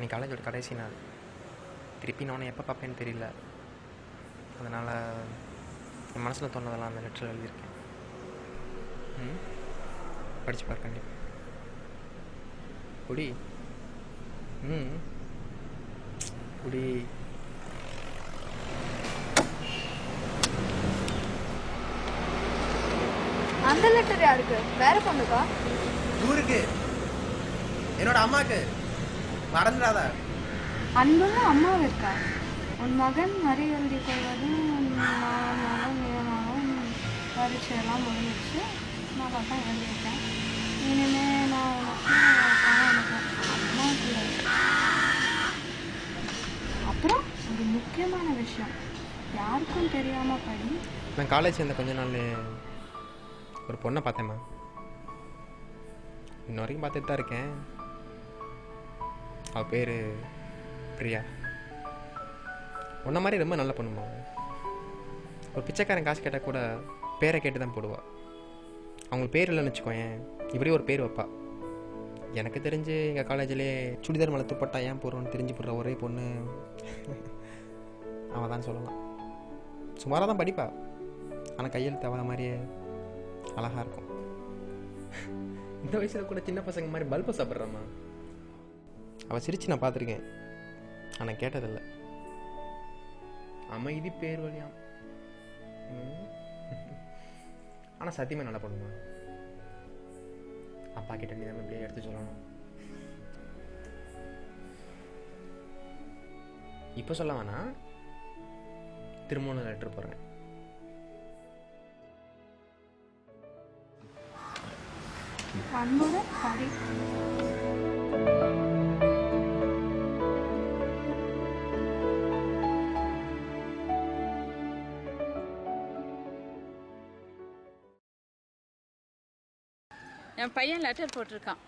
நீ காலேஜோட கடைசி நாள். திருப்பி நான் எப்போ பார்ப்பேன்னு தெரியல. அதனால் என் மனசில் தோணுதெல்லாம் அந்த லெட்டரில் எழுதியிருக்கேன். படித்து பாரு கண்டிப்பாக. குடி. குடி. அந்த லெட்டர் யாருக்கு? வேற பொண்ணுக்கா? ஊருக்கு, என்னோட அம்மாக்கு. மறந்துடாத. அன்பும் அம்மாவும் இருக்கா? உன் மகன் மறி எழுதி கொள்வதும் பரீட்சையெல்லாம் முடிஞ்சிச்சு. நான் பார்த்தா எழுதியிருக்கேன். இனிமே நான் உனக்கு அம்மாவுக்கு. அப்புறம் ஒரு முக்கியமான விஷயம், யாருக்கும் தெரியாம படி. நான் காலேஜ் சேர்ந்த கொஞ்ச நாள் ஒரு பொண்ணை பார்த்தேம்மா. இன்ன வரைக்கும் பார்த்துட்டு தான் இருக்கேன். அவள் பேர் பிரியா. உன்ன மாதிரி ரொம்ப நல்ல பொண்ணுமா. ஒரு பிச்சைக்காரன் காசு கேட்டால் கூட பேரை கேட்டு தான் போடுவாள். அவங்களுக்கு பேர் இல்லைன்னு வச்சுக்கோயேன், இப்படி ஒரு பேர் வைப்பா. எனக்கு தெரிஞ்சு எங்கள் காலேஜிலே சுடிதார் மேலே துப்பட்டா ஏன் போடுறோன்னு தெரிஞ்சு போடுற ஒரே பொண்ணு அவள் தான் சொல்லலாம். சுமாராக தான் படிப்பா, ஆனால் கையெழுத்து அவளை மாதிரியே அழகாக இருக்கும். இந்த வயசில் கூட சின்ன பசங்க மாதிரி பல்பை சாப்பிட்றாம்மா. அவள் சிரிச்சு நான் பார்த்துருக்கேன், ஆனால் கேட்டதில்லை. அமைதி பேர் வழியாம். ஆனால் சத்தியமாக நல்லா பண்ணுமா. அப்பா கிட்ட நீ தான் இப்படியே எடுத்து சொல்லணும். இப்போ சொல்ல வேணா, திரும்ப லெட்டர் போடுறேன். அன்புடன் படி. என் பையன் லெட்டர் போட்டிருக்கான்.